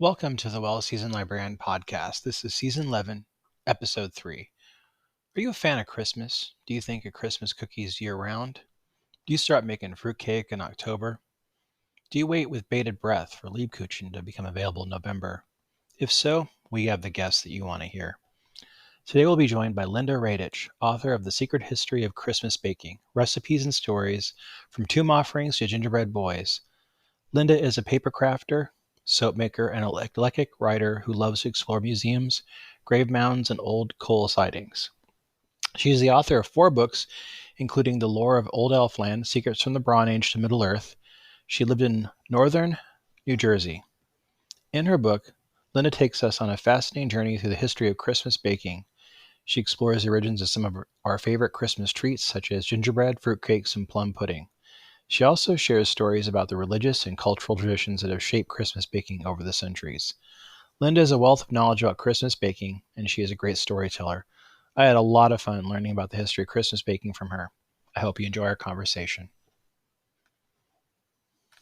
Welcome to the Well Seasoned Librarian Podcast. This is Season 11, Episode 3. Are you a fan of Christmas? Do you think of Christmas cookies year-round? Do you start making fruitcake in October? Do you wait with bated breath for Liebkuchen to become available in November? If so, we have the guests that you want to hear. Today we'll be joined by Linda Raedisch, author of The Secret History of Christmas Baking, Recipes and Stories from Tomb Offerings to Gingerbread Boys. Linda is a papercrafter, soapmaker, and eclectic writer who loves to explore museums, grave mounds, and old coal sidings. She is the author of 4 books, including The Lore of Old Elfland, Secrets from the Bronze Age to Middle-earth. She lived in northern New Jersey. In her book, Linda takes us on a fascinating journey through the history of Christmas baking. She explores the origins of some of our favorite Christmas treats, such as gingerbread, fruitcakes, and plum pudding. She also shares stories about the religious and cultural traditions that have shaped Christmas baking over the centuries. Linda has a wealth of knowledge about Christmas baking, and she is a great storyteller. I had a lot of fun learning about the history of Christmas baking from her. I hope you enjoy our conversation.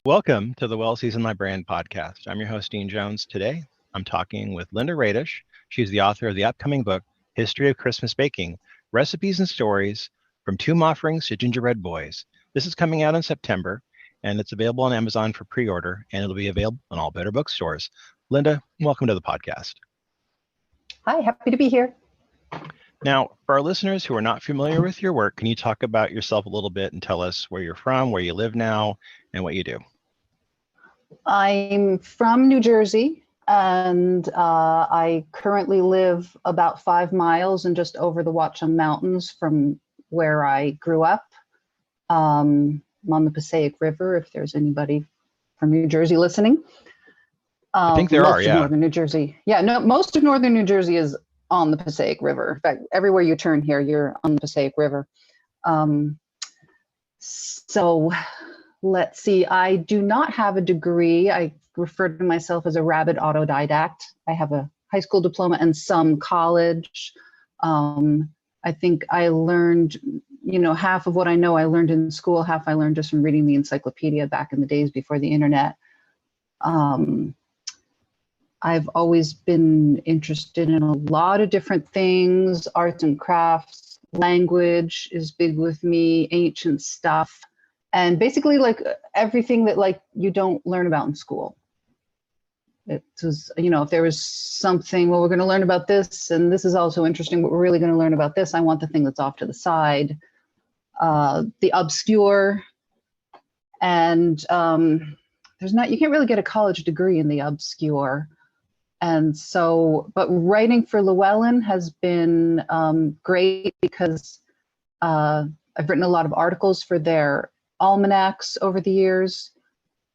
Welcome to the Well Seasoned Librarian Podcast. I'm your host, Dean Jones. Today, I'm talking with Linda Raedisch. She's the author of the upcoming book, History of Christmas Baking, Recipes and Stories from Tomb Offerings to Gingerbread Boys. This is coming out in September, and it's available on Amazon for pre-order, and it'll be available in all better bookstores. Linda, welcome to the podcast. Hi, happy to be here. Now, for our listeners who are not familiar with your work, can you talk about yourself a little bit and tell us where you're from, where you live now, and what you do? I'm from New Jersey, and I currently live about 5 miles and just over the Watchung Mountains from where I grew up. I'm on the Passaic River, if there's anybody from New Jersey listening. I think there are, yeah. Northern New Jersey. Yeah, no, most of northern New Jersey is on the Passaic River. In fact, everywhere you turn here, you're on the Passaic River. So let's see, I do not have a degree. I refer to myself as a rabid autodidact. I have a high school diploma and some college. I think I learned, half of what I know I learned in school, half I learned just from reading the encyclopedia back in the days before the internet. I've always been interested in a lot of different things, arts and crafts, language is big with me, ancient stuff, and basically like everything that like you don't learn about in school. It was, if there was something, well, we're going to learn about this, and this is also interesting, but we're really going to learn about this. I want the thing that's off to the side, the obscure, and you can't really get a college degree in the obscure. And so, but writing for Llewellyn has been great because I've written a lot of articles for their almanacs over the years.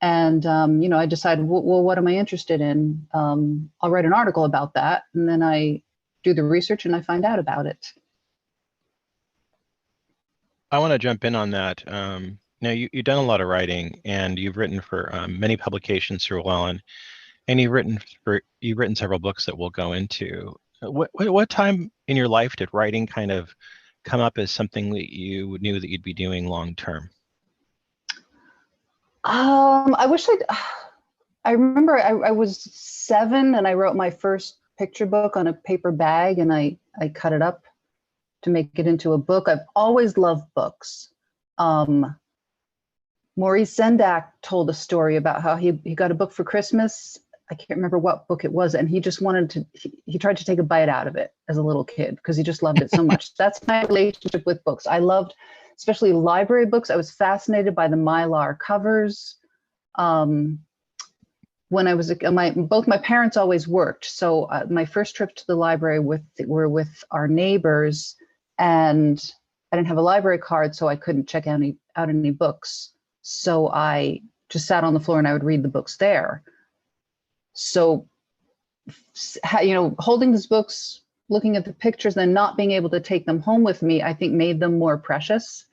And, I decided, well, what am I interested in? I'll write an article about that. And then I do the research and I find out about it. I want to jump in on that. Now, you've done a lot of writing, and you've written for many publications through Llewellyn, and you've written several books that we'll go into. What time in your life did writing kind of come up as something that you knew that you'd be doing long term? I remember I was 7 and I wrote my first picture book on a paper bag, and I cut it up to make it into a book. I've always loved books. Maurice Sendak told a story about how he got a book for Christmas. I can't remember what book it was, and he just he tried to take a bite out of it as a little kid because he just loved it so much. That's my relationship with books. I loved, especially library books. I was fascinated by the Mylar covers. When I was both my parents always worked, so my first trip to the library were with our neighbors, and I didn't have a library card, so I couldn't check out any books. So I just sat on the floor and I would read the books there. So, holding these books, looking at the pictures, and not being able to take them home with me, I think made them more precious.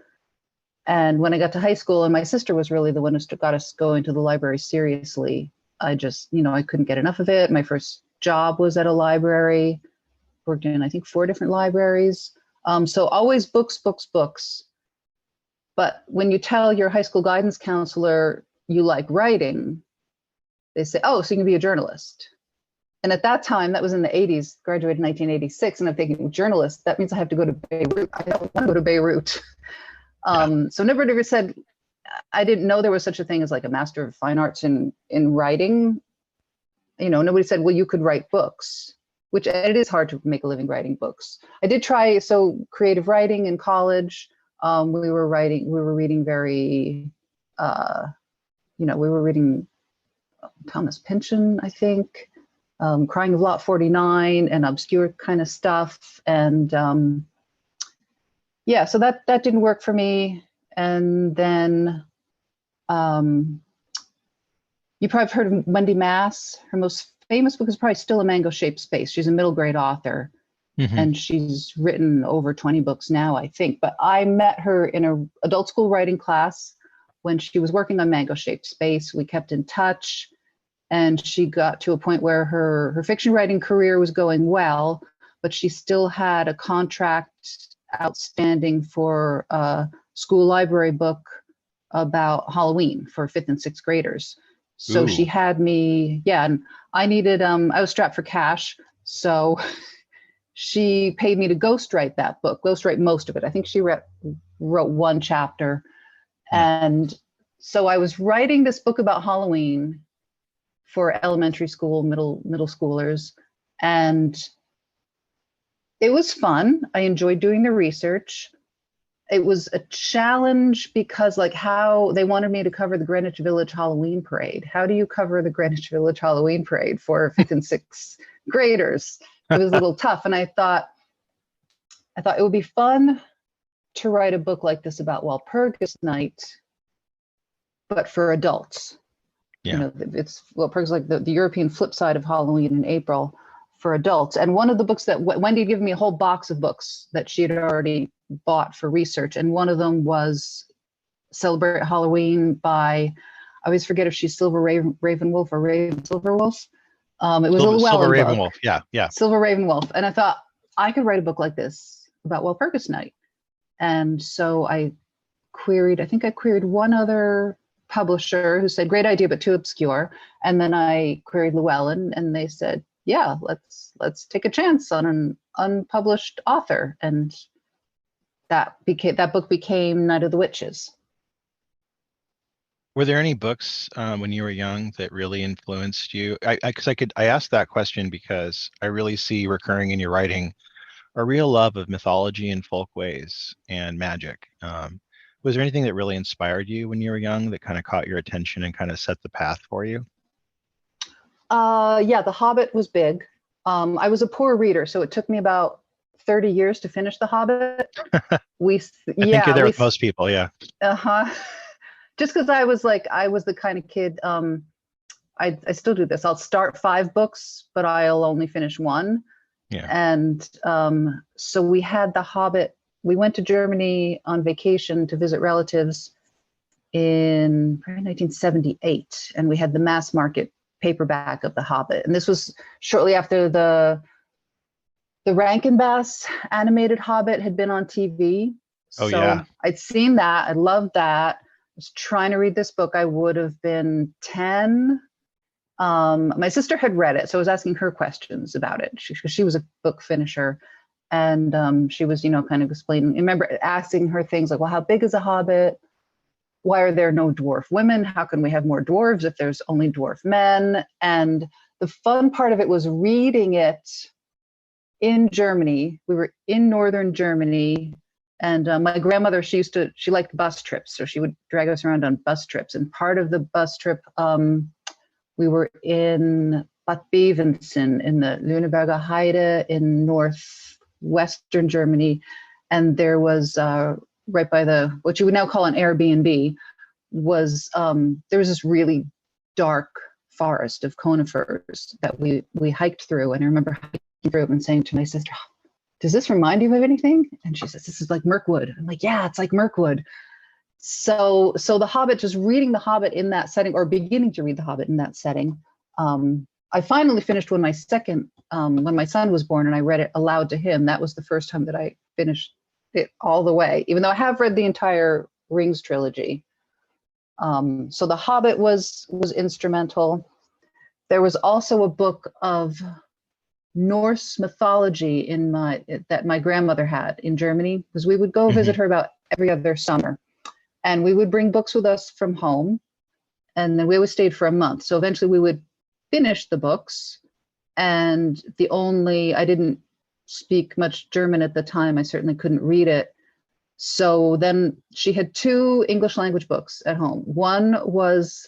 And when I got to high school, and my sister was really the one who got us going to the library seriously, I just, I couldn't get enough of it. My first job was at a library, worked in, I think, 4 different libraries. So always books, books, books. But when you tell your high school guidance counselor you like writing, they say, oh, so you can be a journalist. And at that time, that was in the 80s, graduated in 1986. And I'm thinking, journalist, that means I have to go to Beirut. I don't want to go to Beirut. So nobody ever said, I didn't know there was such a thing as like a Master of Fine Arts in writing. You know, nobody said, well, you could write books, which it is hard to make a living writing books. I did try, so creative writing in college. We were reading very, we were reading Thomas Pynchon, I think, Crying of Lot 49 and obscure kind of stuff. And so that didn't work for me. And then you probably have heard of Wendy Mass. Her most famous book is probably Still a Mango-Shaped Space. She's a middle grade author. And she's written over 20 books now, I think. But I met her in an adult school writing class when she was working on Mango-Shaped Space. We kept in touch, and she got to a point where her fiction writing career was going well, but she still had a contract outstanding for a school library book about Halloween for 5th and 6th graders. So she had me, and I needed, I was strapped for cash. So she paid me to ghostwrite that book, ghostwrite most of it. I think she wrote one chapter. And so I was writing this book about Halloween for elementary school, middle schoolers. And it was fun. I enjoyed doing the research. It was a challenge because like how they wanted me to cover the Greenwich Village Halloween parade. How do you cover the Greenwich Village Halloween parade for 5th and 6th graders? It was a little tough. And I thought it would be fun to write a book like this about Walpurgis Night, but for adults. You know, it's Walpurgis like the European flip side of Halloween in April for adults. And one of the books that Wendy had given me a whole box of books that she had already bought for research. And one of them was Celebrate Halloween by, I always forget if she's Silver Ravenwolf or Raven Silverwolf. It was a Llewellyn Silver book. Ravenwolf, yeah. Silver Ravenwolf. And I thought I could write a book like this about Walpurgis Night. And so I think I queried one other publisher who said, great idea, but too obscure. And then I queried Llewellyn, and they said, yeah, let's take a chance on an unpublished author. And that book became Night of the Witches. Were there any books when you were young that really influenced you? I asked that question because I really see recurring in your writing a real love of mythology and folk ways and magic. Was there anything that really inspired you when you were young that kind of caught your attention and kind of set the path for you? The Hobbit was big. I was a poor reader, so it took me about 30 years to finish The Hobbit. I think you're there with most people, yeah. Just because I was the kind of kid, I still do this. I'll start 5 books, but I'll only finish 1. Yeah. And so we had The Hobbit. We went to Germany on vacation to visit relatives in probably 1978, and we had the mass market paperback of The Hobbit. And this was shortly after the Rankin-Bass animated Hobbit had been on TV. So I'd seen that. I loved that. I was trying to read this book. I would have been 10. My sister had read it, so I was asking her questions about it. She was a book finisher, and she was, kind of explaining. I remember asking her things like, well, how big is a hobbit? Why are there no dwarf women? How can we have more dwarves if there's only dwarf men? And the fun part of it was reading it in Germany. We were in northern Germany, and my grandmother, she liked bus trips, so she would drag us around on bus trips. And part of the bus trip, we were in Bad Bevensen in the Lüneburger Heide in northwestern Germany, and there was right by what you would now call an Airbnb was there was this really dark forest of conifers that we hiked through. And I remember hiking through it and saying to my sister, does this remind you of anything? And she says, this is like Mirkwood. I'm like, yeah, it's like Mirkwood. So The Hobbit, just reading The Hobbit in that setting, or beginning to read The Hobbit in that setting. I finally finished when my son was born, and I read it aloud to him. That was the first time that I finished it all the way, even though I have read the entire Rings trilogy. So The Hobbit was instrumental. There was also a book of Norse mythology that my grandmother had in Germany, because we would go visit her about every other summer. And we would bring books with us from home. And then we always stayed for a month. So eventually we would finish the books. And I didn't speak much German at the time. I certainly couldn't read it. So then she had 2 English language books at home. One was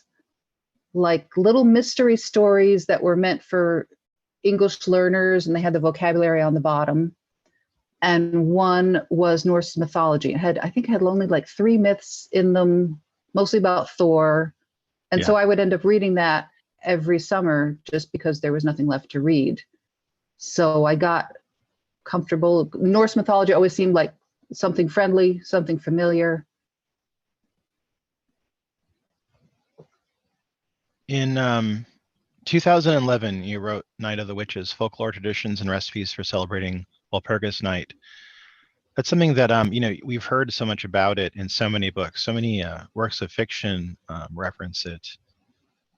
like little mystery stories that were meant for English learners, and they had the vocabulary on the bottom. And one was Norse mythology. I think it had only like 3 myths in them, mostly about Thor. And so I would end up reading that every summer just because there was nothing left to read. So I got comfortable. Norse mythology always seemed like something friendly, something familiar. In 2011, you wrote Night of the Witches, Folklore Traditions and Recipes for Celebrating Walpurgis Night. That's something that, we've heard so much about it in so many books, so many works of fiction reference it.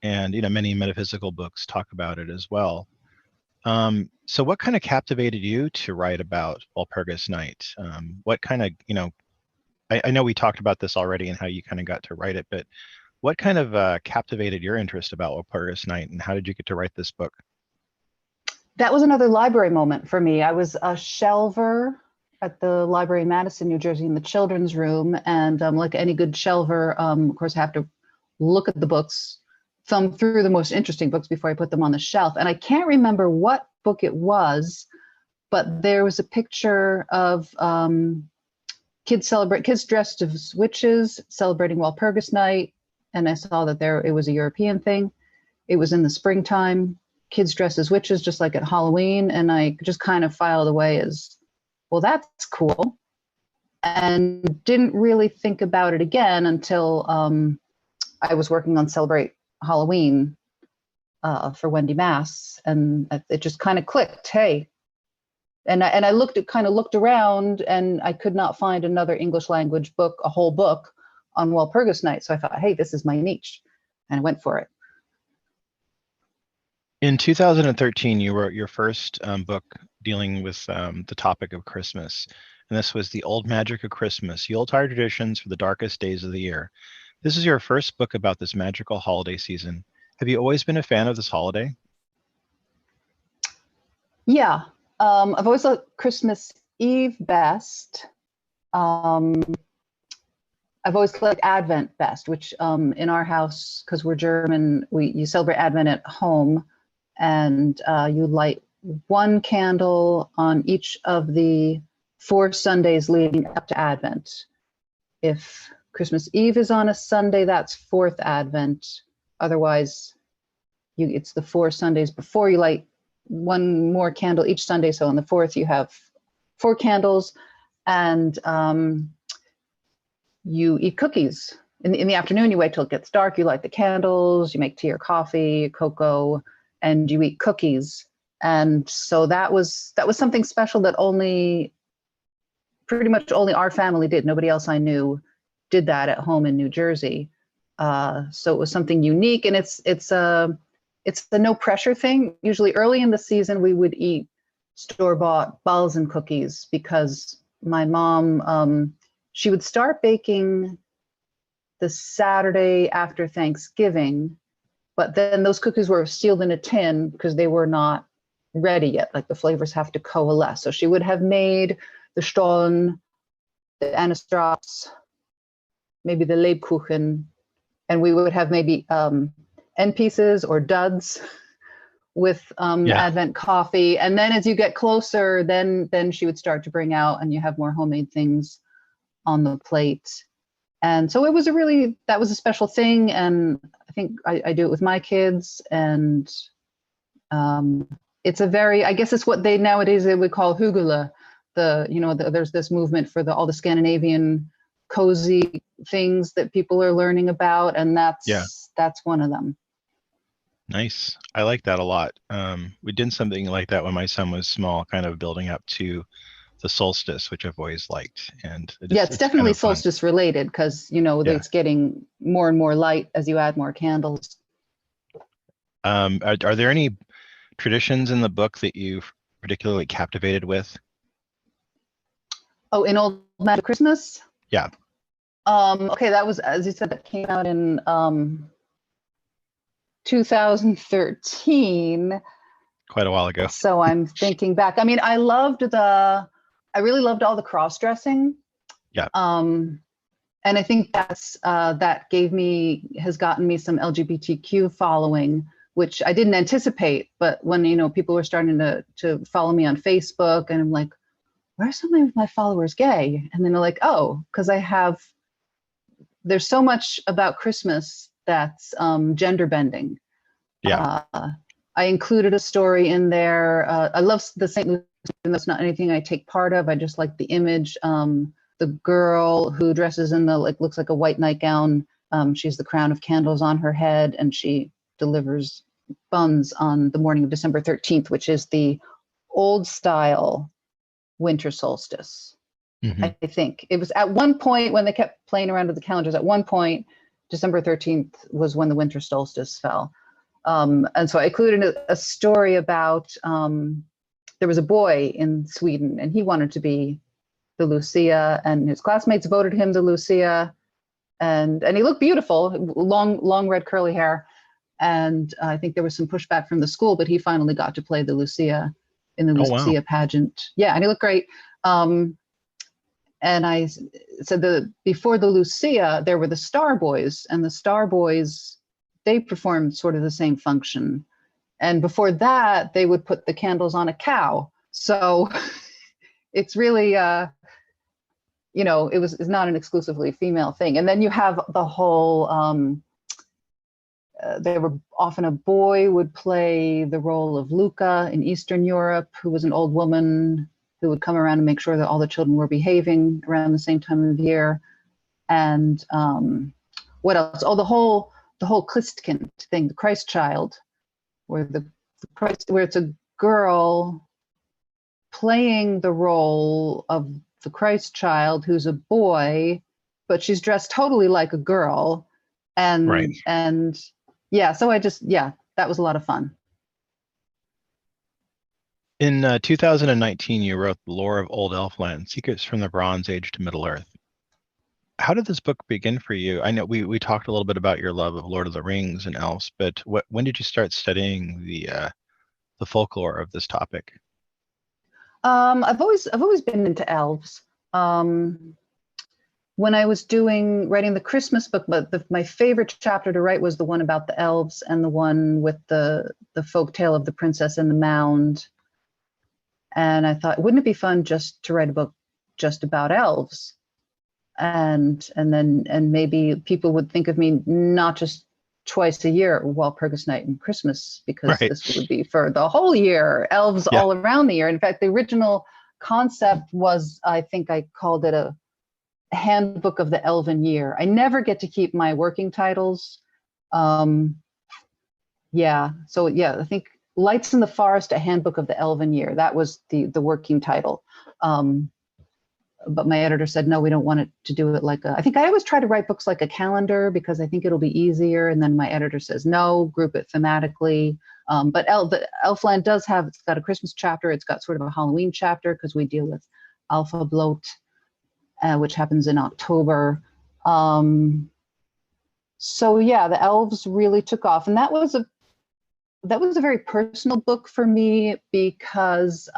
And, many metaphysical books talk about it as well. So what kind of captivated you to write about Walpurgis Night? What kind of, I know we talked about this already and how you kind of got to write it, but what kind of captivated your interest about Walpurgis Night, and how did you get to write this book? That was another library moment for me. I was a shelver at the library in Madison, New Jersey, in the children's room. And like any good shelver, of course, I have to look at the books, thumb through the most interesting books before I put them on the shelf. And I can't remember what book it was, but there was a picture of kids dressed as witches celebrating Walpurgis Night. And I saw that it was a European thing. It was in the springtime, kids dressed as witches, just like at Halloween. And I just kind of filed away as, well, that's cool. And didn't really think about it again until I was working on Celebrate Halloween for Wendy Mass. And it just kind of clicked, hey. And I kind of looked around, and I could not find another English language book, a whole book on Walpurgis Night. So I thought, hey, this is my niche. And I went for it. In 2013, you wrote your first book dealing with the topic of Christmas. And this was The Old Magic of Christmas, Yuletide Traditions for the Darkest Days of the Year. This is your first book about this magical holiday season. Have you always been a fan of this holiday? Yeah. I've always liked Christmas Eve best. I've always liked Advent best, which in our house, because we're German, you celebrate Advent at home, and you light 1 candle on each of the 4 Sundays leading up to Advent. If Christmas Eve is on a Sunday, that's 4th Advent. Otherwise, it's the 4 Sundays before you light 1 more candle each Sunday. So on the 4th, you have 4 candles, and you eat cookies. In the afternoon, you wait till it gets dark, you light the candles, you make tea or coffee, cocoa, and you eat cookies. And so that was something special that pretty much only our family did. Nobody else I knew did that at home in New Jersey. So it was something unique, and it's the no pressure thing. Usually early in the season, we would eat store-bought balls and cookies because my mom, she would start baking the Saturday after Thanksgiving, but then those cookies were sealed in a tin because they were not ready yet. Like the flavors have to coalesce. So she would have made the Stollen, the Anistrops, maybe the Lebkuchen, and we would have maybe end pieces or duds with Advent coffee. And then as you get closer, then she would start to bring out, and you have more homemade things on the plate. And so that was a special thing. And I think I do it with my kids. And it's I guess it's what nowadays they would call hygge. There's this movement for all the Scandinavian cozy things that people are learning about. And that's one of them. Nice. I like that a lot. We did something like that when my son was small, kind of building up to the solstice, which I've always liked. And it's definitely kind of solstice related because, it's getting more and more light as you add more candles. Are there any traditions in the book that you've particularly captivated with? Oh, in Old Magic Christmas? Yeah, Okay, that was, as you said, that came out in 2013. quite a while ago. So I'm thinking back. I mean, I really loved all the cross-dressing. Yeah. And I think that has gotten me some LGBTQ following, which I didn't anticipate. But when, people were starting to follow me on Facebook, and I'm like, why are so many of my followers gay? And then they're like, oh, because there's so much about Christmas that's gender bending. Yeah. I included a story in there. I love the St. Louis, and that's not anything I take part of. I just like the image. The girl who dresses in looks like a white nightgown. She's the crown of candles on her head, and she delivers buns on the morning of December 13th, which is the old style winter solstice. Mm-hmm. I think it was at one point when they kept playing around with the calendars. At one point, December 13th was when the winter solstice fell. And so I included a story about there was a boy in Sweden, and he wanted to be the Lucia, and his classmates voted him the Lucia, and he looked beautiful, long red curly hair. And I think there was some pushback from the school, but he finally got to play the Lucia in the Lucia pageant. Yeah, and he looked great. And I said before the Lucia, there were the Star Boys, and the Star Boys, they performed sort of the same function. And before that, they would put the candles on a cow. So it's really, it's not an exclusively female thing. And then you have the whole, there were often a boy would play the role of Luca in Eastern Europe, who was an old woman who would come around and make sure that all the children were behaving around the same time of year. And what else? Oh, the whole Christkind thing, the Christ child, where where it's a girl playing the role of the Christ child who's a boy, but she's dressed totally like a girl. And right. And yeah, so that was a lot of fun. In 2019, you wrote The Lore of Old Elfland, Secrets from the Bronze Age to Middle-earth. How did this book begin for you? I know we talked a little bit about your love of Lord of the Rings and elves, but when did you start studying the folklore of this topic? I've always been into elves. When I was writing the Christmas book, but my favorite chapter to write was the one about the elves and the one with the folk tale of the princess and the mound. And I thought, wouldn't it be fun just to write a book just about elves? And maybe people would think of me not just twice a year, Walpurgis Night and Christmas, because this would be for the whole year, elves all around the year. In fact, the original concept was, I think I called it a handbook of the elven year. I never get to keep my working titles. I think Lights in the Forest, a handbook of the elven year. That was the working title. But my editor said, no, we don't want it to do it I think I always try to write books like a calendar because I think it'll be easier. And then my editor says, no, group it thematically. But the Elfland it's got a Christmas chapter. It's got sort of a Halloween chapter because we deal with Alpha Bloat, which happens in October. The elves really took off. And that was a very personal book for me because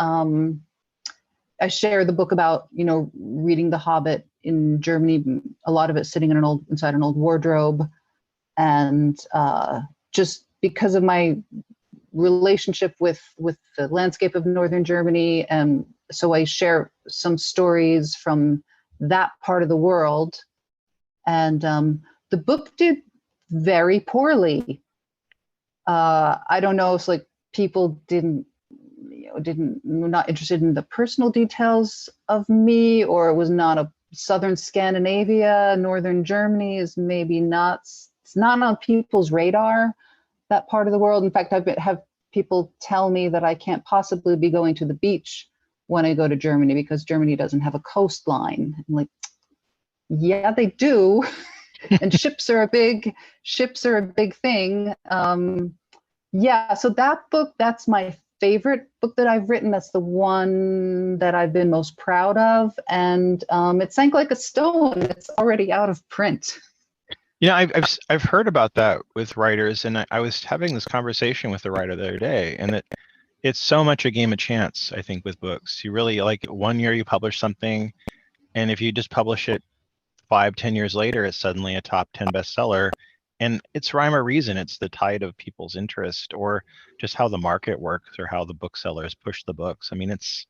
I share the book about, reading The Hobbit in Germany, a lot of it sitting inside an old wardrobe. And just because of my relationship with the landscape of Northern Germany. And so I share some stories from that part of the world. And the book did very poorly. I don't know if people were not interested in the personal details of me, or it was not a Southern Scandinavia, Northern Germany is maybe not, it's not on people's radar, that part of the world. In fact, have people tell me that I can't possibly be going to the beach when I go to Germany because Germany doesn't have a coastline. I'm like, yeah, they do. And ships are a big thing. Yeah, so that book, that's my favorite book that I've written. That's the one that I've been most proud of. And it sank like a stone. It's already out of print. I've heard about that with writers, and I was having this conversation with a writer the other day, and that it's so much a game of chance, I think, with books. You really, like, one year you publish something, and if you just publish it 5, 10 years later, it's suddenly a top 10 bestseller. And it's rhyme or reason. It's the tide of people's interest, or just how the market works, or how the booksellers push the books. I mean, it's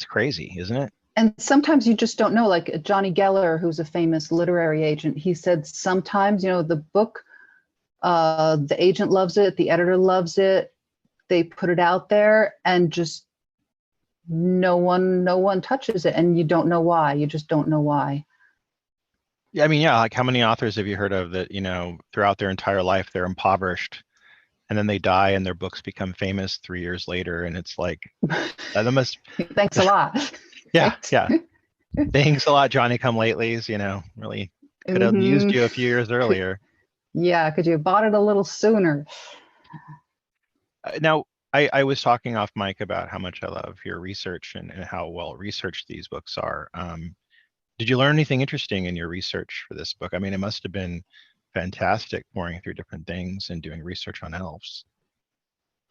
crazy, isn't it? And sometimes you just don't know. Like Johnny Geller, who's a famous literary agent, he said sometimes, the book, the agent loves it, the editor loves it, they put it out there, and just no one touches it, and you don't know why. You just don't know why. Yeah, I mean, yeah, like how many authors have you heard of that, throughout their entire life, they're impoverished, and then they die and their books become famous 3 years later, and it's like, that must, Thanks a lot. yeah, Right? yeah. Thanks a lot, Johnny come latelys, really could have used you a few years earlier. Yeah, could you have bought it a little sooner? Now, I was talking off mic about how much I love your research and how well researched these books are. Did you learn anything interesting in your research for this book? I mean, it must have been fantastic pouring through different things and doing research on elves.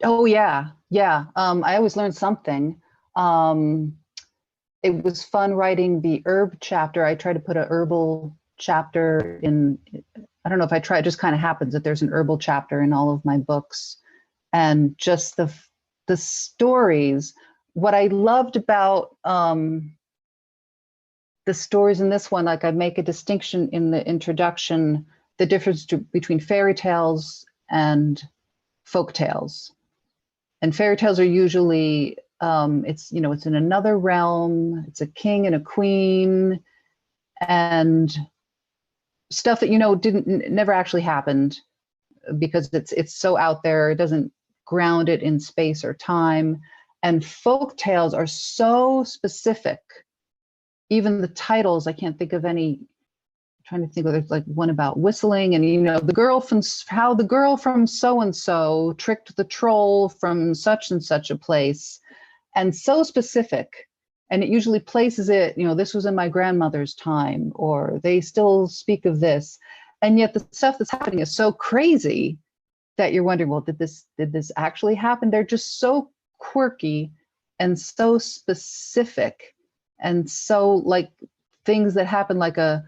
Oh yeah, yeah. I always learned something. It was fun writing the herb chapter. I tried to put a herbal chapter in. I don't know if I try. It just kind of happens that there's an herbal chapter in all of my books, and just the stories. What I loved about the stories in this one, like I make a distinction in the introduction, the difference between fairy tales and folk tales. And fairy tales are usually it's in another realm. It's a king and a queen, and stuff that didn't never actually happened, because it's so out there. It doesn't ground it in space or time. And folk tales are so specific. Even the titles, I can't think of any. I'm trying to think of, there's like one about whistling, and how the girl from so and so tricked the troll from such and such a place, and so specific. And it usually places it, this was in my grandmother's time, or they still speak of this. And yet the stuff that's happening is so crazy that you're wondering, well, did this actually happen? They're just so quirky and so specific, and so like things that happen, like a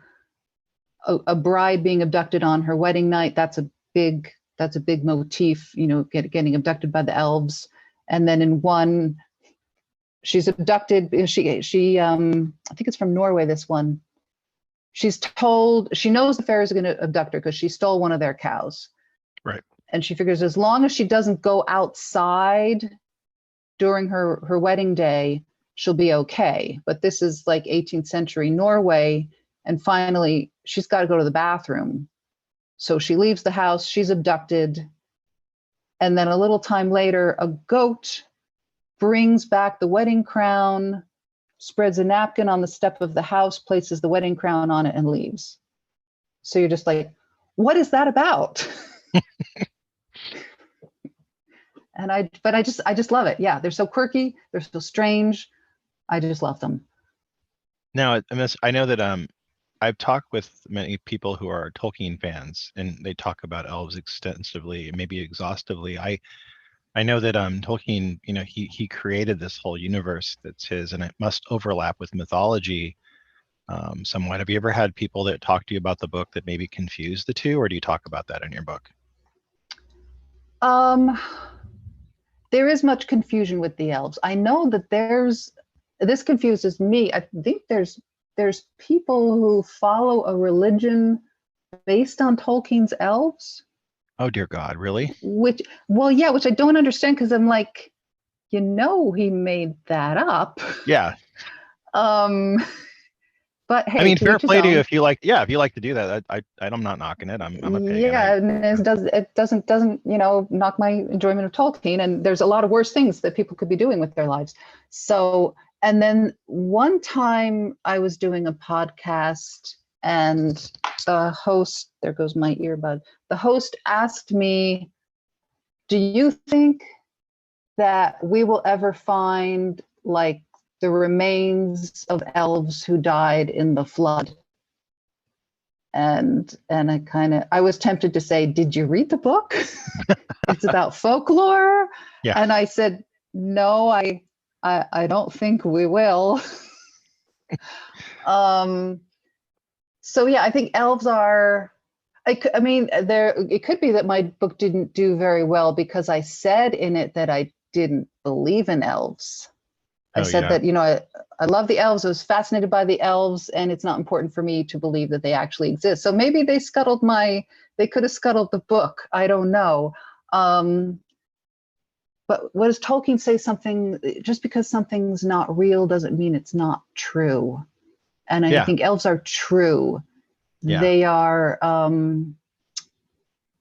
bride being abducted on her wedding night. That's a big motif, getting abducted by the elves. And then in one, she's abducted. She I think it's from Norway, this one. She's told, she knows the fairies are going to abduct her because she stole one of their cows. Right. And she figures as long as she doesn't go outside during her wedding day, she'll be okay. But this is like 18th century Norway. And finally, she's got to go to the bathroom. So she leaves the house, she's abducted. And then a little time later, a goat brings back the wedding crown, spreads a napkin on the step of the house, places the wedding crown on it, and leaves. So you're just like, what is that about? And I just love it. Yeah, they're so quirky, they're so strange. I just love them. Now, I know that I've talked with many people who are Tolkien fans, and they talk about elves extensively, maybe exhaustively. I know that Tolkien, he created this whole universe that's his, and it must overlap with mythology somewhat. Have you ever had people that talk to you about the book that maybe confuse the two, or do you talk about that in your book? There is much confusion with the elves. I know that this confuses me. I think there's people who follow a religion based on Tolkien's elves. Oh dear God, really? Which I don't understand, because I'm like, he made that up. Yeah. But hey, I mean, fair play to you if you like to do that. I'm not knocking it. I'm a pagan. Yeah, and it doesn't knock my enjoyment of Tolkien. And there's a lot of worse things that people could be doing with their lives. So, and then one time I was doing a podcast, and the host, there goes my earbud. The host asked me, Do you think that we will ever find like the remains of elves who died in the flood? And I was tempted to say, did you read the book? It's about folklore. Yeah. And I said, no, I don't think we will. So yeah, I think elves are, I mean, it could be that my book didn't do very well because I said in it that I didn't believe in elves. I said that, I love the elves. I was fascinated by the elves, and it's not important for me to believe that they actually exist. So maybe they could have scuttled the book. I don't know. But what does Tolkien say? Something, just because something's not real doesn't mean it's not true. And I think elves are true. Yeah. They are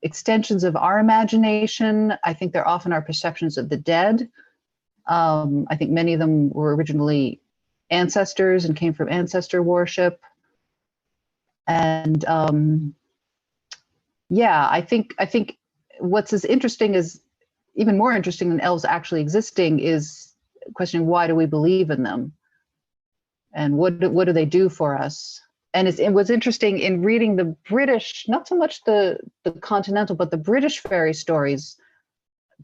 extensions of our imagination. I think they're often our perceptions of the dead. I think many of them were originally ancestors and came from ancestor worship. And I think what's as interesting is, even more interesting than elves actually existing, is questioning why do we believe in them, and what do they do for us? And it was interesting in reading the British, not so much the continental, but the British fairy stories.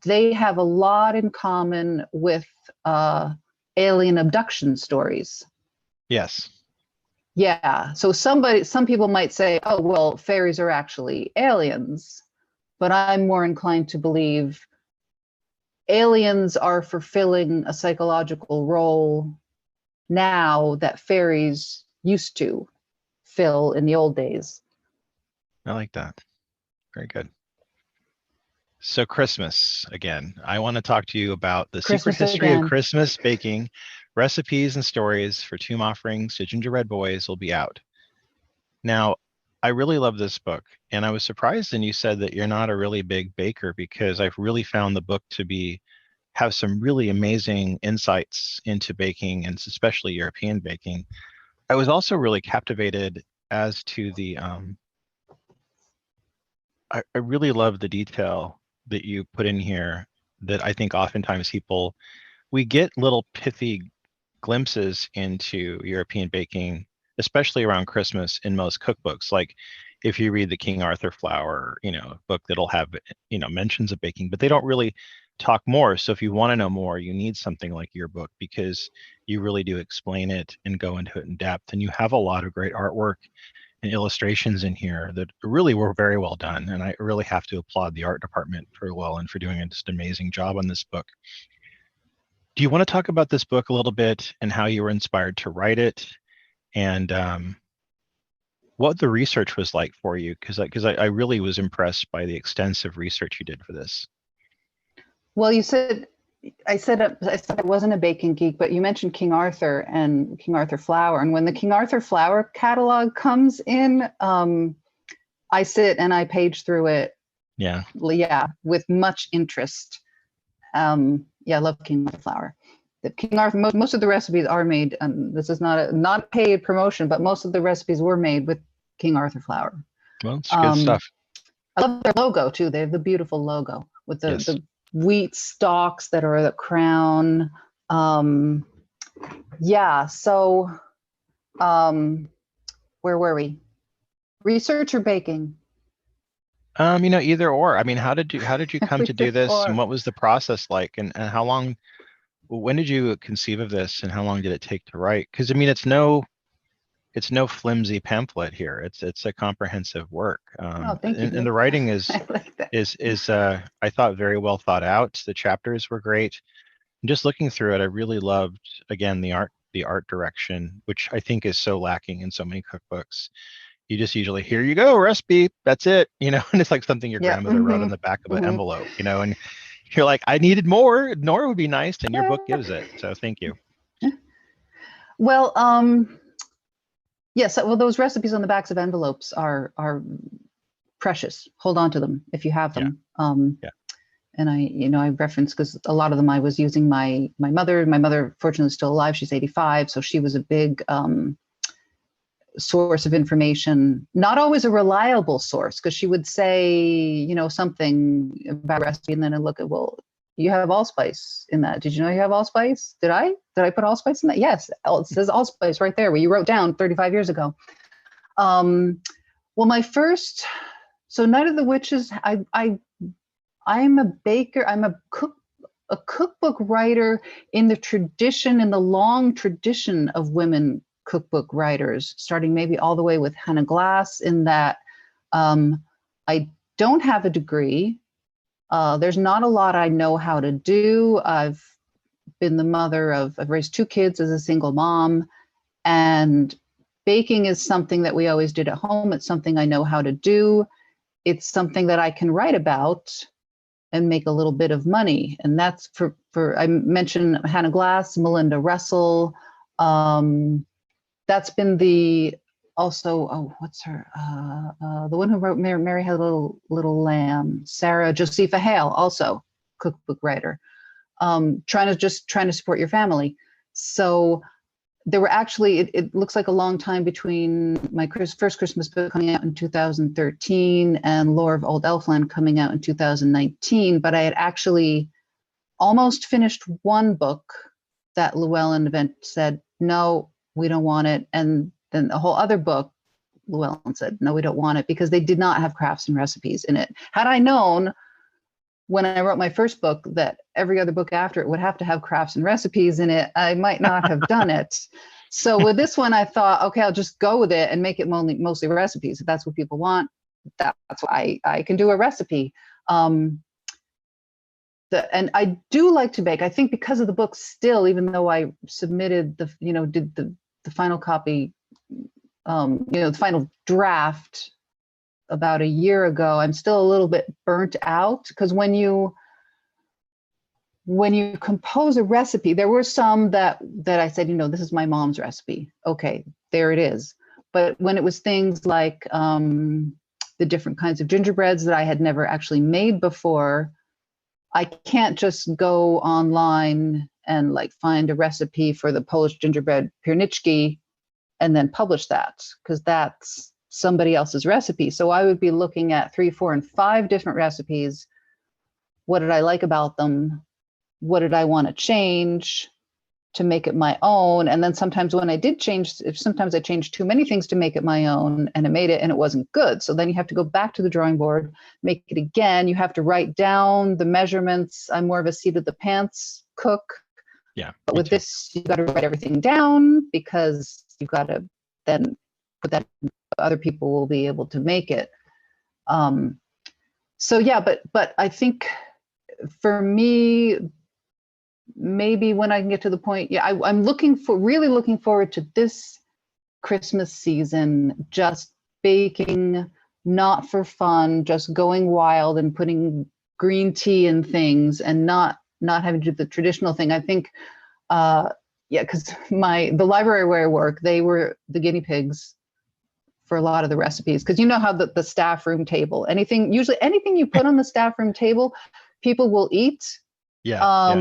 They have a lot in common with alien abduction stories. Yes. Yeah. So some people might say, oh, well, fairies are actually aliens. But I'm more inclined to believe aliens are fulfilling a psychological role now that fairies used to fill in the old days. I like that. Very good. So Christmas again. I want to talk to you about the secret history of Christmas baking. Recipes and stories for tomb offerings to gingerbread boys will be out. Now, I really love this book, and I was surprised when you said that you're not a really big baker, because I've really found the book to have some really amazing insights into baking, and especially European baking. I was also really captivated as to the I really love the detail that you put in here, that I think oftentimes we get little pithy glimpses into European baking, especially around Christmas, in most cookbooks. Like if you read the King Arthur Flour, book that'll have, mentions of baking, but they don't really talk more. So if you want to know more, you need something like your book, because you really do explain it and go into it in depth. And you have a lot of great artwork and illustrations in here that really were very well done. And I really have to applaud the art department for doing just an amazing job on this book. Do you want to talk about this book a little bit and how you were inspired to write it, and what the research was like for you? Because I really was impressed by the extensive research you did for this. Well, I said I wasn't a baking geek, but you mentioned King Arthur and King Arthur Flour. And when the King Arthur Flour catalog comes in, I sit and I page through it. Yeah, with much interest. I love King Arthur Flour. The King Arthur, most of the recipes are made. This is not a paid promotion, but most of the recipes were made with King Arthur Flour. Well, it's good stuff. I love their logo too. They have the beautiful logo with the wheat stalks that are the crown. So where were we? Research or baking? Either or. I mean, how did you come to do this, and what was the process like, and when did you conceive of this, and how long did it take to write? Because I mean, it's no flimsy pamphlet here. It's a comprehensive work. Thank you. And the writing is like is I thought very well thought out. The chapters were great. And just looking through it, I really loved, again, the art direction, which I think is so lacking in so many cookbooks. You just usually, here you go, recipe, that's it, and it's like something your grandmother wrote on the back of an envelope, and you're like, I needed more would be nice, and your book gives it. So thank you. Well, yes, well, those recipes on the backs of envelopes are precious. Hold on to them if you have them. And I reference, because a lot of them I was using my mother. My mother, fortunately, is still alive. She's 85, so she was a big source of information, not always a reliable source, because she would say, something about a recipe, and then I look at, well, you have allspice in that. Did you know you have allspice? Did I put allspice in that? Yes. It says allspice right there, where you wrote down 35 years ago. Well, my first, so Night of the Witches, I'm a baker. I'm a cookbook writer in the long tradition of women cookbook writers, starting maybe all the way with Hannah Glass, in that I don't have a degree. There's not a lot I know how to do. I've raised 2 kids as a single mom, and baking is something that we always did at home. It's something I know how to do. It's something that I can write about and make a little bit of money. And that's for I mentioned Hannah Glass, Melinda Russell. That's been what's her? The one who wrote Mary Had a Little Lamb, Sarah Josepha Hale, also cookbook writer. Trying to support your family. So there were actually, it looks like a long time between my first Christmas book coming out in 2013 and Lore of Old Elfland coming out in 2019. But I had actually almost finished one book that Llewellyn Event said, no, we don't want it. And then the whole other book, Llewellyn said, no, we don't want it, because they did not have crafts and recipes in it. Had I known when I wrote my first book that every other book after it would have to have crafts and recipes in it, I might not have done it. So with this one, I thought, okay, I'll just go with it and make it mostly recipes. If that's what people want, that's why I can do a recipe. And I do like to bake. I think because of the book still, even though I submitted did the final copy, the final draft about a year ago, I'm still a little bit burnt out, because when you compose a recipe, there were some that I said, this is my mom's recipe. Okay, there it is. But when it was things like the different kinds of gingerbreads that I had never actually made before, I can't just go online and find a recipe for the Polish gingerbread pierniczki and then publish that, because that's somebody else's recipe. So I would be looking at 3, 4, and 5 different recipes. What did I like about them? What did I want to change to make it my own? And then sometimes when I did change, sometimes I changed too many things to make it my own, and I made it and it wasn't good. So then you have to go back to the drawing board, make it again. You have to write down the measurements. I'm more of a seat of the pants cook. Yeah. But with this, you got to write everything down, because you've got to then put that, other people will be able to make it. So yeah, but I think for me, maybe when I can get to the point, I'm really looking forward to this Christmas season, just baking, not for fun, just going wild and putting green tea in things, and not having to do the traditional thing. I think, because the library where I work, they were the guinea pigs for a lot of the recipes, because how the staff room table, usually anything you put on the staff room table, people will eat. Yeah.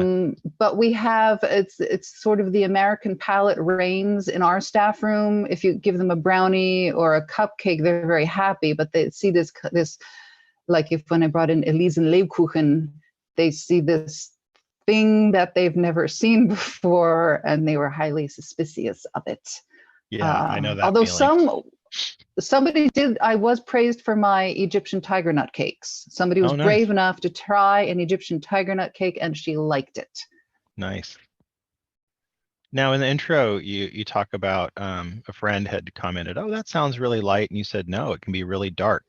But we have, it's sort of the American palate reigns in our staff room. If you give them a brownie or a cupcake, they're very happy, but they see this, like when I brought in Elisen Lebkuchen, they see this thing that they've never seen before, and they were highly suspicious of it. Yeah, I know that although feeling. somebody did, I was praised for my Egyptian tiger nut cakes. Somebody was brave enough to try an Egyptian tiger nut cake, and she liked it. Nice. Now, in the intro, you talk about a friend had commented, "Oh, that sounds really light," and you said, "No, it can be really dark."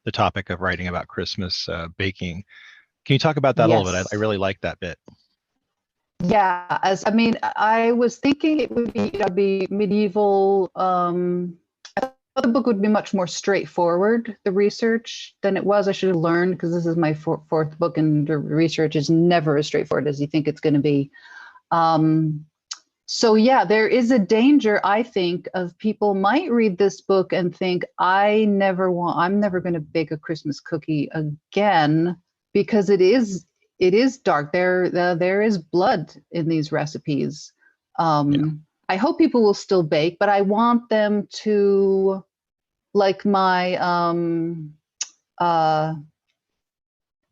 The topic of writing about Christmas baking. Can you talk about that a little bit? I really like that bit. Yeah, I was thinking it would be medieval. I thought the book would be much more straightforward, the research, than it was. I should have learned, because this is my fourth book, and the research is never as straightforward as you think it's going to be. So yeah, there is a danger, I think, of people might read this book and think, I'm never going to bake a Christmas cookie again, because it is dark. There is blood in these recipes. I hope people will still bake, but I want them to, like my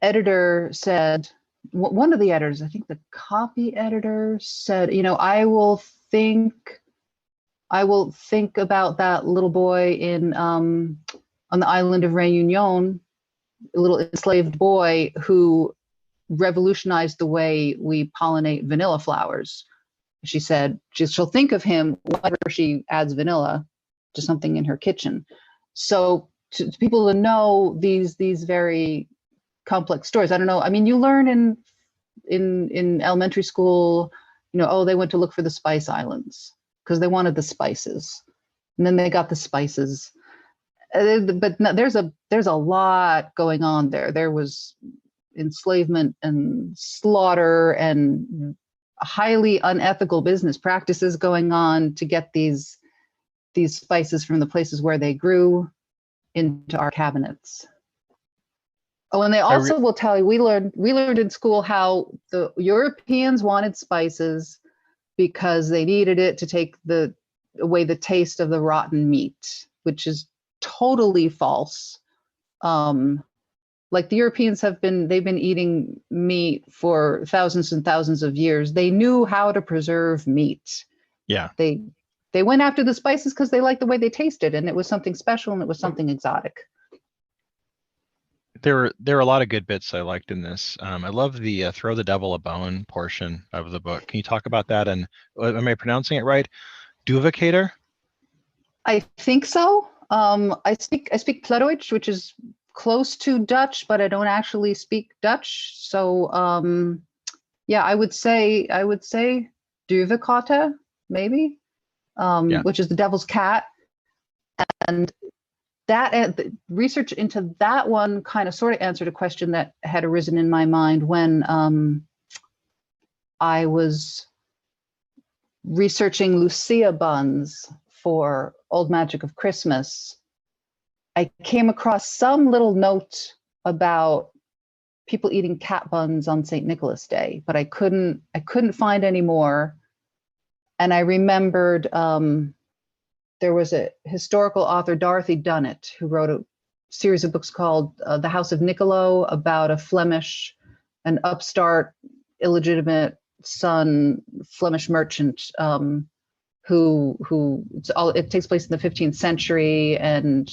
editor said, one of the editors, I think the copy editor said, I will think about that little boy in on the island of Réunion, a little enslaved boy who revolutionized the way we pollinate vanilla flowers. She said she'll think of him whenever she adds vanilla to something in her kitchen. So to people to know these very complex stories. I don't know. I mean, you learn in elementary school, they went to look for the Spice Islands because they wanted the spices, and then they got the spices. But no, there's a lot going on there. There was enslavement and slaughter and highly unethical business practices going on to get these spices from the places where they grew into our cabinets. Oh, and they also will tell you, we learned in school how the Europeans wanted spices because they needed it to take away the taste of the rotten meat, which is totally false. Like the Europeans they've been eating meat for thousands and thousands of years. They knew how to preserve meat. Yeah. They went after the spices because they liked the way they tasted, and it was something special and it was something exotic. There are a lot of good bits I liked in this. I love the throw the devil a bone portion of the book. Can you talk about that? And am I pronouncing it right? Duivicator? I think so. I speak Plattdeutsch, which is close to Dutch, but I don't actually speak Dutch. So yeah, I would say Duivicator, maybe, which is the devil's cat. And that research into that one kind of sort of answered a question that had arisen in my mind when I was researching Lucia buns for Old Magic of Christmas. I came across some little note about people eating cat buns on St. Nicholas Day, but I couldn't find any more. And I remembered there was a historical author, Dorothy Dunnett, who wrote a series of books called The House of Niccolo, about a Flemish, an upstart, illegitimate son, Flemish merchant who it takes place in the 15th century and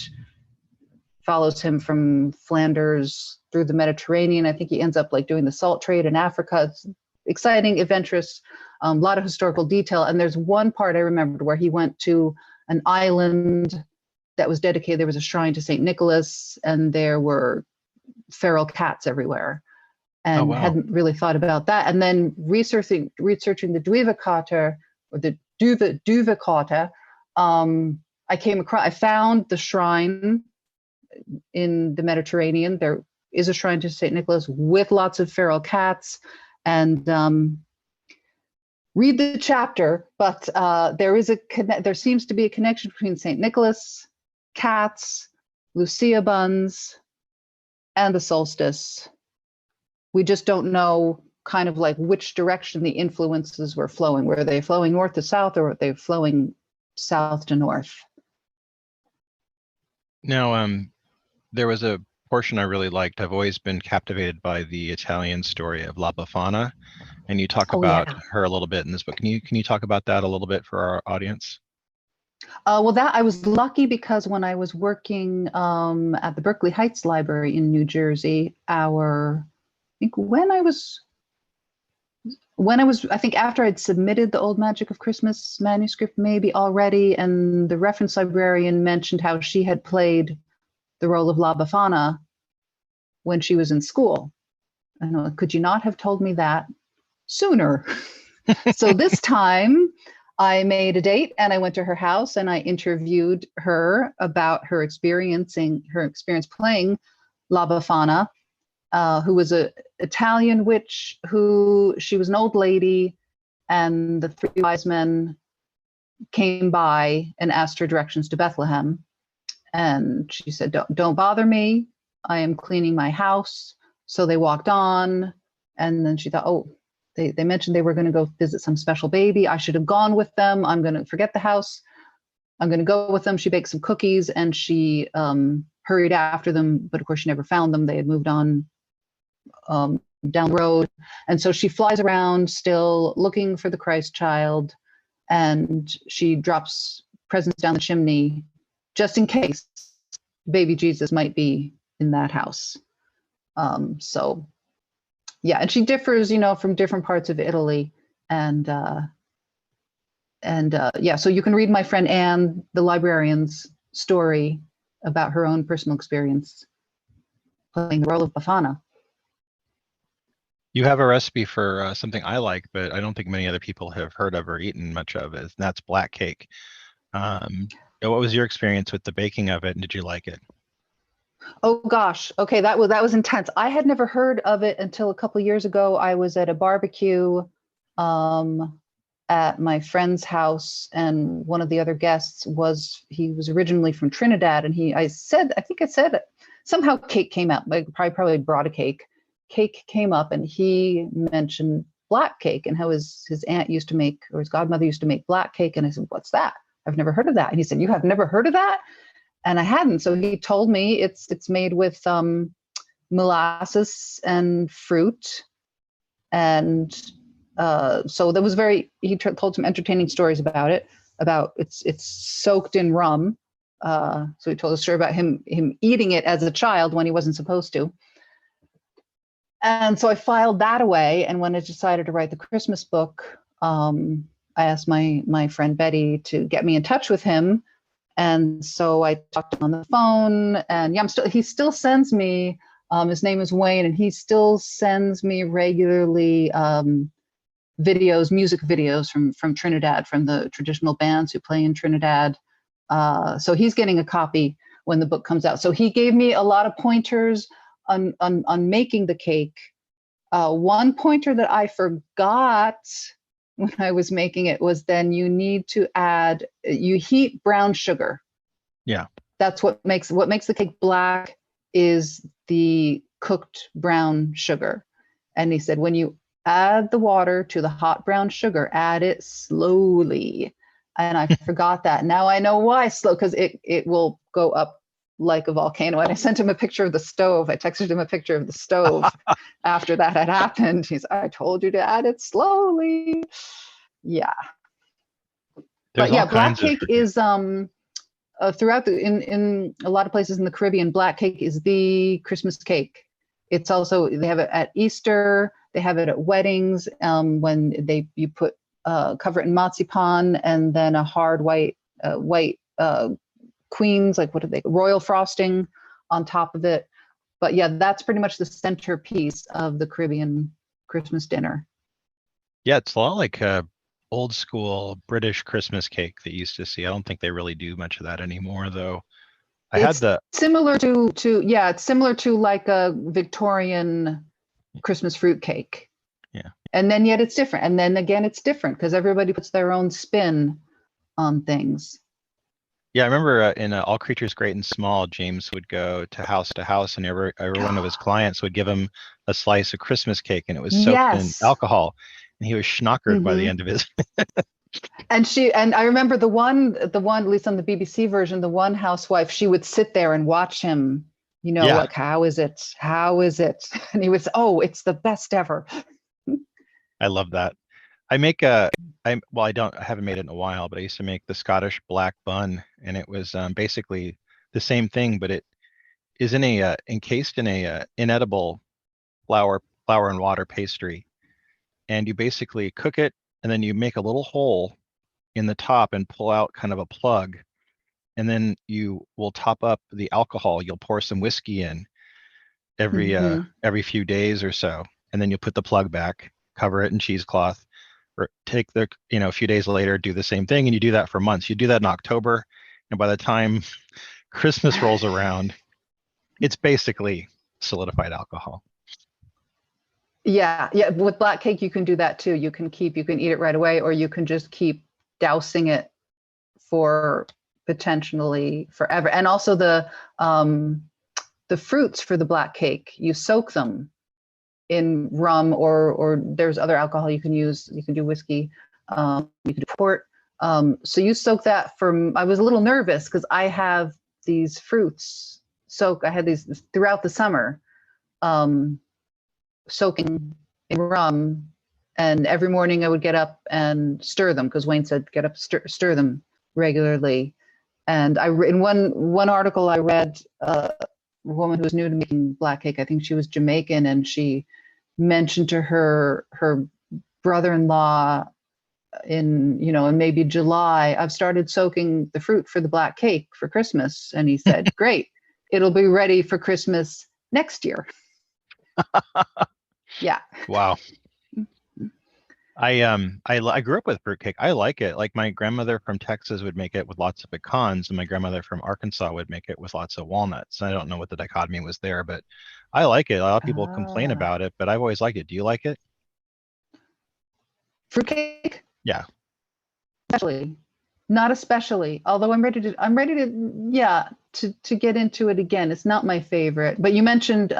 follows him from Flanders through the Mediterranean. I think he ends up like doing the salt trade in Africa. It's exciting, adventurous, a lot of historical detail. And there's one part I remembered where he went to an island that was dedicated. There was a shrine to St. Nicholas, and there were feral cats everywhere. And hadn't really thought about that. And then researching the Duivicator, or the Duivicator, I found the shrine in the Mediterranean. There is a shrine to St. Nicholas with lots of feral cats, and read the chapter, but there seems to be a connection between St. Nicholas, cats, Lucia buns, and the solstice. We just don't know kind of like which direction the influences were flowing. Were they flowing north to south, or were they flowing south to north? Now, there was a portion I really liked. I've always been captivated by the Italian story of La Befana, and you talk about her a little bit in this book. Can you talk about that a little bit for our audience? Well, that I was lucky because when I was working at the Berkeley Heights Library in New Jersey, I think after I'd submitted the Old Magic of Christmas manuscript maybe already, and the reference librarian mentioned how she had played the role of La Befana when she was in school. I know, could you not have told me that sooner? So this time I made a date and I went to her house and I interviewed her about her experience playing La Befana, who was an Italian witch she was an old lady, and the three wise men came by and asked her directions to Bethlehem. And she said, don't bother me. I am cleaning my house. So they walked on, and then she thought, oh, they mentioned they were going to go visit some special baby. I should have gone with them. I'm going to forget the house. I'm going to go with them. She baked some cookies and she hurried after them, but of course she never found them. They had moved on down the road. And so she flies around still looking for the Christ child, and she drops presents down the chimney just in case baby Jesus might be in that house. So yeah, and she differs, from different parts of Italy. And yeah, so you can read my friend Anne, the librarian's story about her own personal experience playing the role of Befana. You have a recipe for something I like, but I don't think many other people have heard of or eaten much of it, and that's black cake. What was your experience with the baking of it, and did you like it? Oh gosh, okay, that was intense. I had never heard of it until a couple years ago. I was at a barbecue at my friend's house, and one of the other guests was originally from Trinidad, and I think I said somehow cake came out. Like probably brought a cake. Cake came up, and he mentioned black cake and how his aunt used to make, or his godmother used to make black cake. And I said, "What's that? I've never heard of that." And he said, "You have never heard of that?" And I hadn't. So he told me it's made with molasses and fruit, and so that was he told some entertaining stories about it. About it's soaked in rum. So he told a story about him eating it as a child when he wasn't supposed to. And so I filed that away. And when I decided to write the Christmas book, I asked my friend Betty to get me in touch with him. And so I talked to him on the phone, and yeah, he still sends me, his name is Wayne, and he still sends me regularly music videos from Trinidad, from the traditional bands who play in Trinidad. So he's getting a copy when the book comes out. So he gave me a lot of pointers on making the cake. One pointer that I forgot when I was making it was then you need to you heat brown sugar. Yeah. That's what makes the cake black is the cooked brown sugar. And he said, when you add the water to the hot brown sugar, add it slowly. And I forgot that. Now I know why slow, because it will go up like a volcano. And I sent him a picture of the stove. I texted him a picture of the stove after that had happened. I told you to add it slowly. Yeah. But yeah, black cake is throughout in a lot of places in the Caribbean, black cake is the Christmas cake. It's also, they have it at Easter, they have it at weddings, when you put cover it in marzipan and then a hard white queens, like royal frosting on top of it. But yeah, that's pretty much the centerpiece of the Caribbean Christmas dinner. Yeah, it's a lot like old school British Christmas cake that you used to see. I don't think they really do much of that anymore, though. It's similar to like a Victorian Christmas fruit cake. Yeah. And then yet it's different. And then again, it's different because everybody puts their own spin on things. Yeah, I remember in All Creatures Great and Small, James would go to house, and every one of his clients would give him a slice of Christmas cake, and it was soaked in alcohol, and he was schnockered by the end of his. And I remember the one, at least on the BBC version, the one housewife, she would sit there and watch him, like, how is it? And he was, oh, it's the best ever. I love that. I haven't made it in a while, but I used to make the Scottish black bun, and it was basically the same thing, but it is encased in a inedible flour and water pastry, and you basically cook it, and then you make a little hole in the top and pull out kind of a plug, and then you will top up the alcohol. You'll pour some whiskey in every few days or so, and then you put the plug back, cover it in cheesecloth. Or take a few days later, do the same thing, and you do that for months. You do that in October, and by the time Christmas rolls around, it's basically solidified alcohol. Yeah. With black cake, you can do that too. You can eat it right away, or you can just keep dousing it for potentially forever. And also the fruits for the black cake, you soak them in rum, or there's other alcohol you can use. You can do whiskey, you can do port. So you soak that for, I was a little nervous because I have these fruits I had these throughout the summer, soaking in rum. And every morning I would get up and stir them because Wayne said, get up, stir them regularly. And in one article I read, a woman who was new to making black cake, I think she was Jamaican, and she mentioned to her brother-in-law in maybe July, I've started soaking the fruit for the black cake for Christmas. And he said, great, it'll be ready for Christmas next year. Yeah. Wow. I grew up with fruitcake. I like it. Like my grandmother from Texas would make it with lots of pecans, and my grandmother from Arkansas would make it with lots of walnuts. I don't know what the dichotomy was there, but I like it. A lot of people complain about it, but I've always liked it. Do you like it? Fruitcake? Yeah. Especially. Not especially. Although I'm ready to get into it again. It's not my favorite. But you mentioned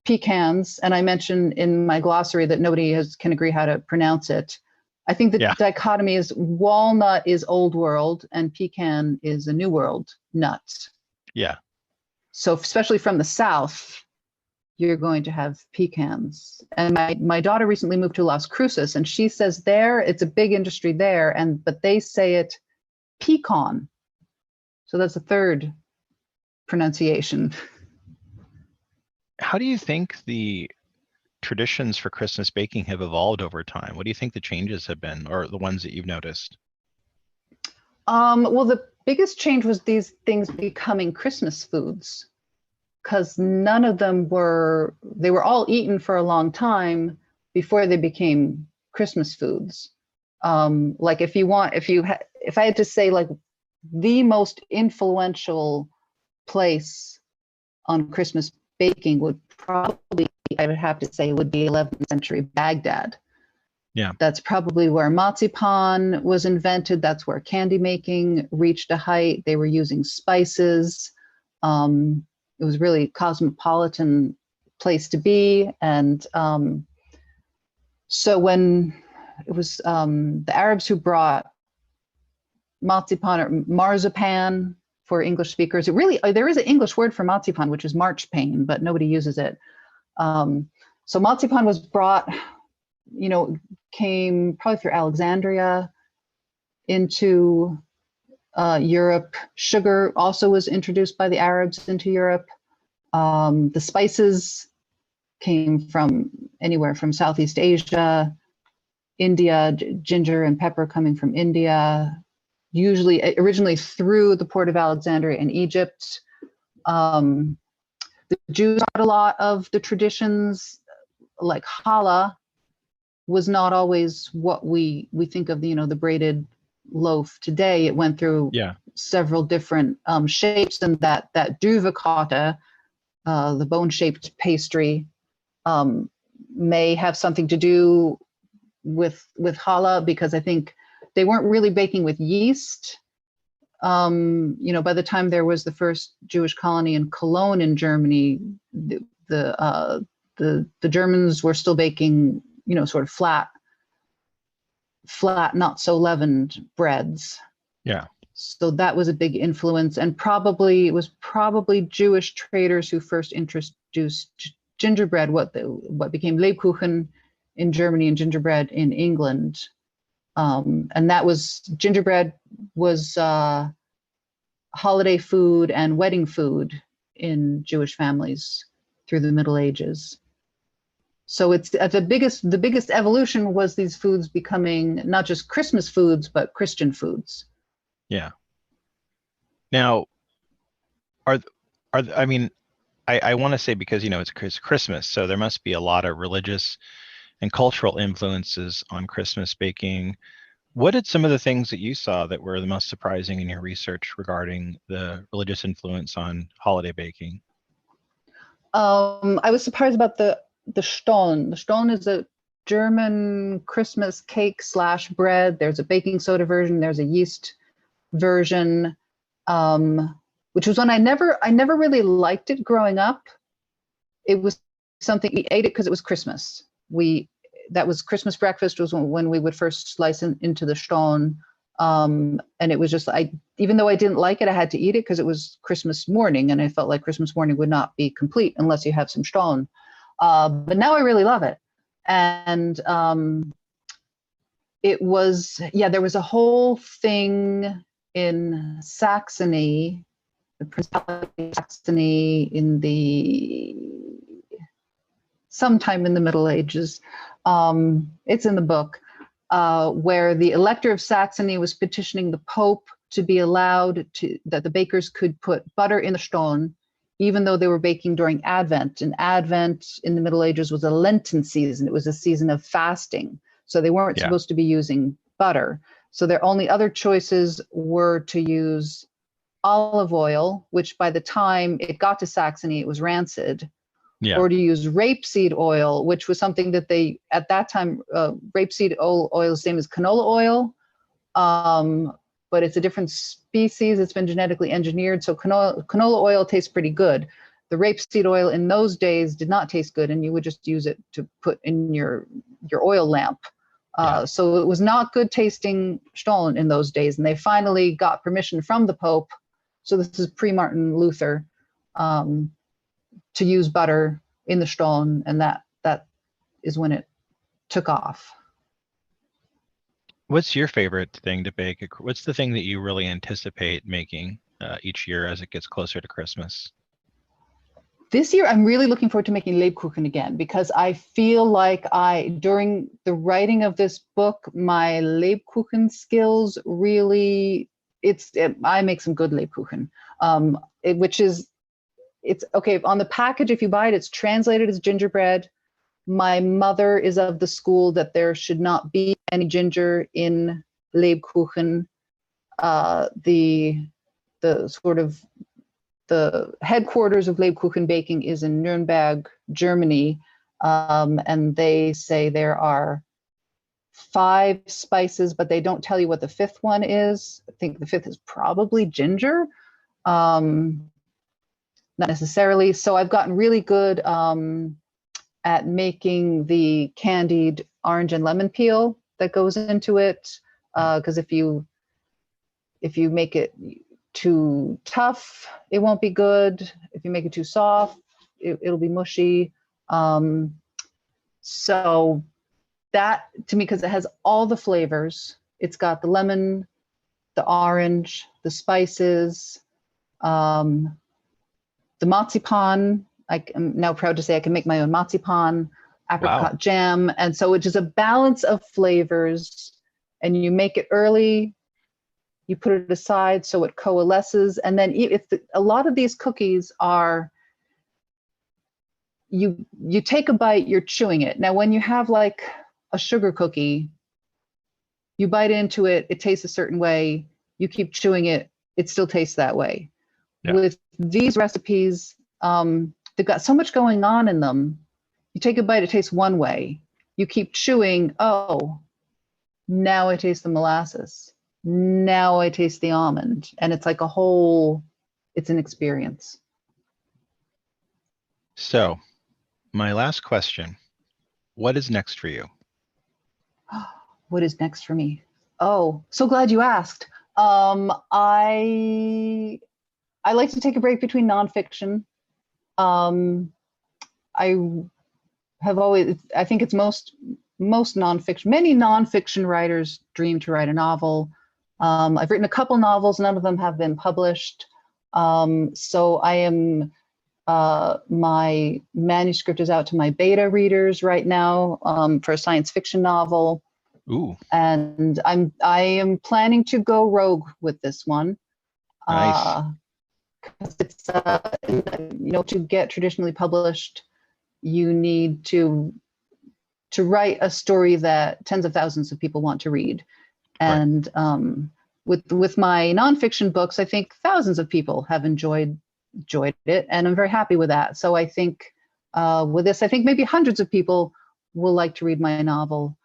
pecans, and I mentioned in my glossary that nobody can agree how to pronounce it. I think the dichotomy is walnut is old world and pecan is a new world nut. Yeah. So especially from the South, you're going to have pecans. And my daughter recently moved to Las Cruces, and she says there, it's a big industry there, but they say it pecan. So that's a third pronunciation. How do you think the traditions for Christmas baking have evolved over time? What do you think the changes have been, or the ones that you've noticed? Well, the biggest change was these things becoming Christmas foods, because none of them they were all eaten for a long time before they became Christmas foods. Like if I had to say like the most influential place on Christmas baking would probably, I would have to say, would be 11th century Baghdad. Yeah. That's probably where marzipan was invented. That's where candy making reached a height. They were using spices. It was really a cosmopolitan place to be. And so when it was the Arabs who brought marzipan, or marzipan for English speakers, there is an English word for marzipan, which is marchpane, but nobody uses it. So marzipan was brought, came probably through Alexandria into Europe. Sugar also was introduced by the Arabs into Europe. The spices came from anywhere from Southeast Asia, India, ginger and pepper coming from India, originally through the port of Alexandria in Egypt. The Jews had a lot of the traditions, like challah was not always what we think of, the braided loaf today. It went through several different shapes, and that duvakata, the bone-shaped pastry, may have something to do with challah, because I think they weren't really baking with yeast. By the time there was the first Jewish colony in Cologne in Germany, the Germans were still baking, sort of flat, not so leavened breads. Yeah. So that was a big influence, and it was probably Jewish traders who first introduced gingerbread, what became Lebkuchen in Germany and gingerbread in England. And gingerbread was holiday food and wedding food in Jewish families through the Middle Ages. So the biggest evolution was these foods becoming not just Christmas foods, but Christian foods. Yeah. Now, I want to say, because it's Christmas, so there must be a lot of religious and cultural influences on Christmas baking. What did some of the things that you saw that were the most surprising in your research regarding the religious influence on holiday baking? I was surprised about the Stollen. The Stollen is a German Christmas cake / bread. There's a baking soda version. There's a yeast version, which was one I never really liked it growing up. It was something we ate it because it was Christmas. That was Christmas breakfast was when we would first slice into the stone. And it was just, even though I didn't like it, I had to eat it because it was Christmas morning, and I felt like Christmas morning would not be complete unless you have some stone. But now I really love it. And it was, there was a whole thing in Saxony, the Principality of Saxony, sometime in the Middle Ages. It's in the book, where the Elector of Saxony was petitioning the Pope to be allowed that the bakers could put butter in the stone, even though they were baking during Advent. And Advent in the Middle Ages was a Lenten season. It was a season of fasting. So they weren't supposed to be using butter. So their only other choices were to use olive oil, which by the time it got to Saxony, it was rancid. Yeah. Or to use rapeseed oil, which was something that they, at that time, rapeseed oil is the same as canola oil, but it's a different species. It's been genetically engineered. So canola oil tastes pretty good. The rapeseed oil in those days did not taste good, and you would just use it to put in your oil lamp. So it was not good tasting stone in those days. And they finally got permission from the Pope. So this is pre-Martin Luther, to use butter in the stone, and that is when it took off. What's your favorite thing to bake? What's the thing that you really anticipate making each year as it gets closer to Christmas? This year, I'm really looking forward to making Lebkuchen again, because I feel like during the writing of this book, my Lebkuchen skills really, I make some good Lebkuchen, it's okay. On the package, if you buy it, it's translated as gingerbread. My mother is of the school that there should not be any ginger in Lebkuchen. The sort of the headquarters of Lebkuchen baking is in Nuremberg, Germany, and they say there are 5 spices, but they don't tell you what the 5th one is. I think the 5th is probably ginger. Not necessarily. So I've gotten really good at making the candied orange and lemon peel that goes into it. Because if you make it too tough, it won't be good. If you make it too soft, it'll be mushy. So that, to me, because it has all the flavors, it's got the lemon, the orange, the spices, the marzipan. I'm now proud to say I can make my own marzipan, apricot jam. And so it's just a balance of flavors, and you make it early, you put it aside so it coalesces. And then a lot of these cookies are, you take a bite, you're chewing it. Now, when you have like a sugar cookie, you bite into it, it tastes a certain way, you keep chewing it, it still tastes that way. Yeah. With these recipes, they've got so much going on in them. You take a bite, it tastes one way. You keep chewing, oh, now I taste the molasses. Now I taste the almond. And it's like it's an experience. So, my last question, what is next for you? What is next for me? Oh, so glad you asked. I like to take a break between nonfiction. I think it's most nonfiction. Many nonfiction writers dream to write a novel. I've written a couple novels, none of them have been published. So I am, my manuscript is out to my beta readers right now for a science fiction novel. Ooh. And I am planning to go rogue with this one. Nice. It's to get traditionally published, you need to write a story that tens of thousands of people want to read. And with my nonfiction books, I think thousands of people have enjoyed it, and I'm very happy with that. So I think with this, I think maybe hundreds of people will like to read my novel.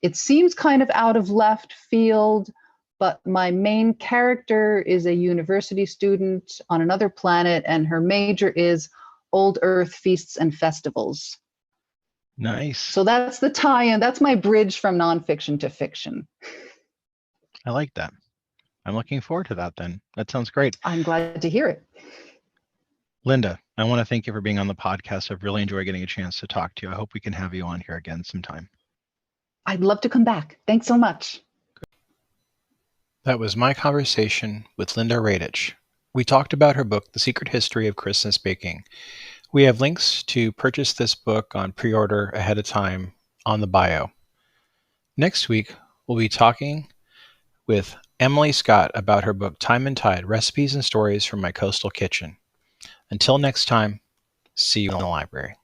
It seems kind of out of left field, but my main character is a university student on another planet, and her major is Old Earth Feasts and Festivals. Nice. So that's the tie-in. That's my bridge from nonfiction to fiction. I like that. I'm looking forward to that then. That sounds great. I'm glad to hear it. Linda, I want to thank you for being on the podcast. I've really enjoyed getting a chance to talk to you. I hope we can have you on here again sometime. I'd love to come back. Thanks so much. That was my conversation with Linda Raedisch. We talked about her book, The Secret History of Christmas Baking. We have links to purchase this book on pre-order ahead of time on the bio. Next week, we'll be talking with Emily Scott about her book, Time and Tide, Recipes and Stories from My Coastal Kitchen. Until next time, see you in the library.